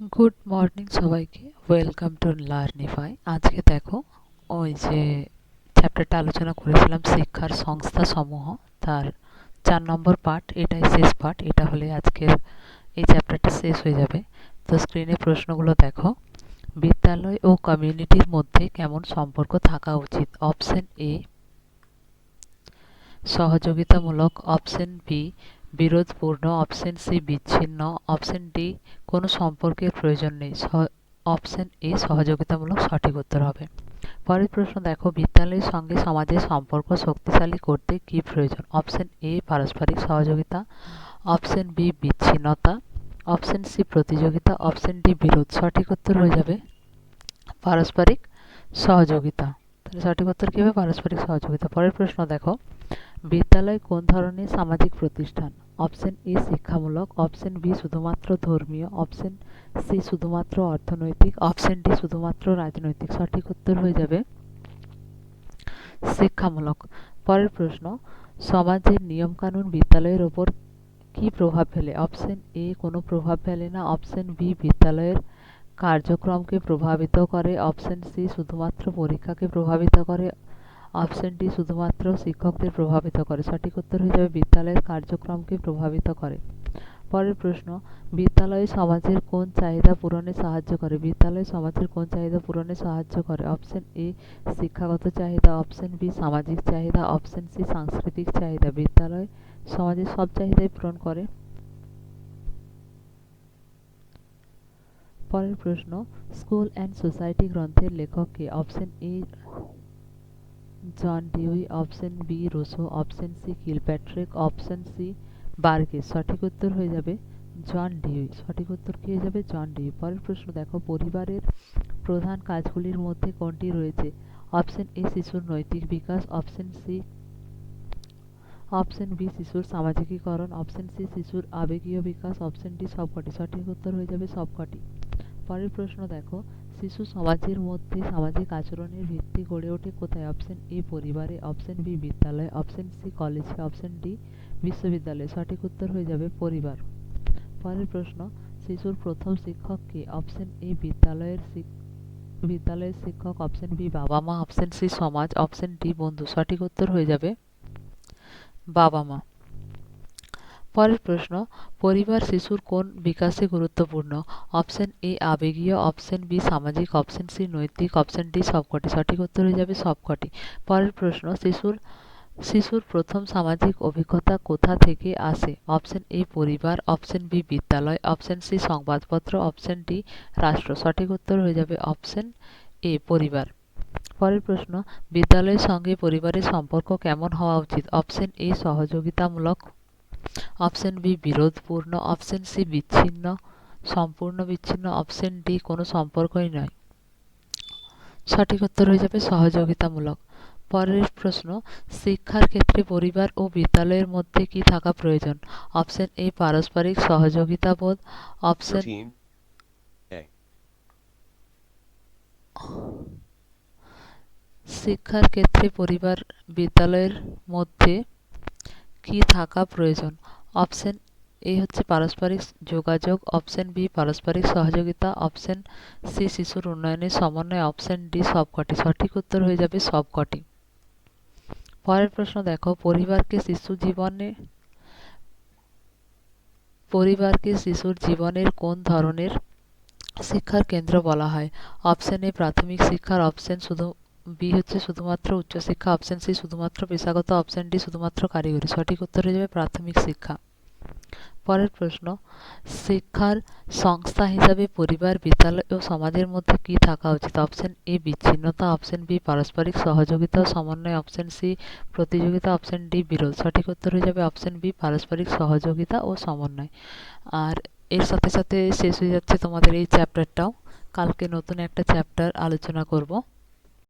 Good morning সবাইকে, welcome to লার্নিফাই। আজকে দেখো, ওই যে চ্যাপ্টারটা আলোচনা করেছিলাম শিক্ষার সংস্থা সমূহ, তার 4 নম্বর পার্ট, এটাই শেষ পার্ট। এটা হলে আজকের এই চ্যাপ্টারটা শেষ হয়ে যাবে। তো স্ক্রিনে প্রশ্নগুলো দেখো। বিদ্যালয় ও কমিউনিটির মধ্যে কেমন সম্পর্ক থাকা উচিত? অপশন এ সহযোগিতামূলক, অপশন বি বিরোধপূর্ণ, অপশন সি বিচ্ছিন্ন, অপশন ডি কোনো সম্পর্কের প্রয়োজন নেই। অপশন এ সহযোগিতামূলক সঠিক উত্তর হবে। পরের প্রশ্ন দেখো, বিদ্যালয়ের সঙ্গে সমাজের সম্পর্ক শক্তিশালী করতে কি প্রয়োজন? অপশন এ পারস্পরিক সহযোগিতা, অপশন বি বিচ্ছিন্নতা, অপশন সি প্রতিযোগিতা, অপশন ডি বিরোধ। সঠিক উত্তর হয়ে যাবে পারস্পরিক সহযোগিতা। তাহলে সঠিক উত্তর কি হবে? পারস্পরিক সহযোগিতা। পরের প্রশ্ন দেখো, বিদ্যালয় কোন ধরনের সামাজিক প্রতিষ্ঠান? অপশন এ শিক্ষামূলক, অপশন বি শুধুমাত্র ধর্মীয়, অপশন সি শুধুমাত্র অর্থনৈতিক, অপশন ডি শুধুমাত্র রাজনৈতিক। সঠিক উত্তর হয়ে যাবে শিক্ষামূলক। পরের প্রশ্ন, সমাজের নিয়মকানুন বিদ্যালয়ের ওপর কি প্রভাব ফেলে? অপশন এ কোনো প্রভাব ফেলে না, অপশন বি বিদ্যালয়ের কার্যক্রমকে প্রভাবিত করে, অপশন সি শুধুমাত্র পরীক্ষাকে প্রভাবিত করে, অপশন ডি শুধুমাত্র শিক্ষকদের প্রভাবিত করে। সঠিক উত্তর হয়ে যাবে বিদ্যালয়ের কার্যক্রমকে প্রভাবিত করে। পরের প্রশ্ন, বিদ্যালয় সমাজের কোন চাহিদা পূরণে সাহায্য করে? বিদ্যালয় সমাজের কোন চাহিদা পূরণে সাহায্য করে? অপশন এ শিক্ষাগত চাহিদা, অপশন বি সামাজিক চাহিদা, অপশন সি সাংস্কৃতিক চাহিদা। বিদ্যালয় সমাজের সব চাহিদাই পূরণ করে। পরের প্রশ্ন, স্কুল অ্যান্ড সোসাইটি গ্রন্থের লেখক কে? Option A John Dewey, option B Rousseau, option C Kilpatrick, option C Burgess. সঠিক উত্তর হয়ে যাবে জন ডিউই। সঠিক উত্তর কি হয়ে যাবে? John Dewey. পরের প্রশ্ন দেখো, পরিবারের প্রধান কাজগুলির মধ্যে কোনটি রয়েছে? অপশন এ শিশুর নৈতিক বিকাশ, অপশন বি শিশুর সামাজিকীকরণ, অপশন সি শিশুর আবেগীয় বিকাশ, অপশন ডি সবকটি। সঠিক উত্তর হয়ে যাবে সবকটি। পরের প্রশ্ন দেখো, শিশু সমাজের মধ্যে সামাজিক আচরণের ভিত্তি গড়ে ওঠে কোথায়? অপশন এ পরিবারে, অপশন বি বিদ্যালয়, অপশন সি কলেজে, অপশন ডি বিশ্ববিদ্যালয়ে। সঠিক উত্তর হয়ে যাবে পরিবার। পরের প্রশ্ন, শিশুর প্রথম শিক্ষক কে? অপশন এ বিদ্যালয়ের শিক্ষক, অপশন বি বাবা মা, অপশন সি সমাজ, অপশন ডি বন্ধু। সঠিক উত্তর হয়ে যাবে বাবা মা। পরের প্রশ্ন, পরিবার শিশুর কোন বিকাশে গুরুত্বপূর্ণ? অপশন এ আবেগীয়, অপশন বি সামাজিক, অপশন সি নৈতিক, অপশন ডি সবকটি। সঠিক উত্তর হয়ে যাবে সবকটি। পরের প্রশ্ন, শিশুর প্রথম সামাজিক অভিজ্ঞতা কোথা থেকে আসে? অপশন এ পরিবার, অপশন বি বিদ্যালয়, অপশন সি সংবাদপত্র, অপশন ডি রাষ্ট্র। সঠিক উত্তর হয়ে যাবে অপশন এ পরিবার। পরের প্রশ্ন, বিদ্যালয়ের সঙ্গে পরিবারের সম্পর্ক কেমন হওয়া উচিত? অপশন এ সহযোগিতামূলক, অপশন বি বিরোধপূর্ণ, অপশন সি বিচ্ছিন্ন, সম্পূর্ণ বিচ্ছিন্ন, অপশন ডি কোনো সম্পর্কই নয়। সঠিক উত্তর হয়ে যাবে সহযোগিতামূলক। পরের প্রশ্ন, শিক্ষার ক্ষেত্রে পরিবার ও বিদ্যালয়ের মধ্যে কি থাকা প্রয়োজন? অপশন এ পারস্পরিক সহযোগিতাবোধ, অপশন Routine. A. শিক্ষার ক্ষেত্রে পরিবার বিদ্যালয়ের মধ্যে কি থাকা প্রয়োজন? অপশন এ হচ্ছে পারস্পরিক যোগাযোগ, অপশন বি পারস্পরিক সহযোগিতা, অপশন সি শিশুর উন্নয়নের সমন্বয়, অপশন ডি সবকটি। সঠিক উত্তর হয়ে যাবে সবকটি। পরের প্রশ্ন দেখো, পরিবারকে শিশুর জীবনের কোন ধরনের শিক্ষার কেন্দ্র বলা হয়? অপশন এ প্রাথমিক শিক্ষার, অপশন বি হচ্ছে শুধুমাত্র উচ্চশিক্ষা, অপশন সি শুধুমাত্র পেশাগত, অপশন ডি শুধুমাত্র কারিগরি। সঠিক উত্তর হয়ে যাবে প্রাথমিক শিক্ষা। পরের প্রশ্ন, শিক্ষার সংস্থা হিসাবে পরিবার, বিদ্যালয় ও সমাজের মধ্যে কি থাকা উচিত? অপশন এ বিচ্ছিন্নতা, অপশন বি পারস্পরিক সহযোগিতা ও সমন্বয়, অপশন সি প্রতিযোগিতা, অপশন ডি বিরোধ। সঠিক উত্তর হয়ে যাবে অপশন বি পারস্পরিক সহযোগিতা ও সমন্বয়। আর এর সাথে সাথে শেষ হয়ে যাচ্ছে তোমাদের এই চ্যাপ্টারটাও। কালকে নতুন একটা চ্যাপ্টার আলোচনা করব।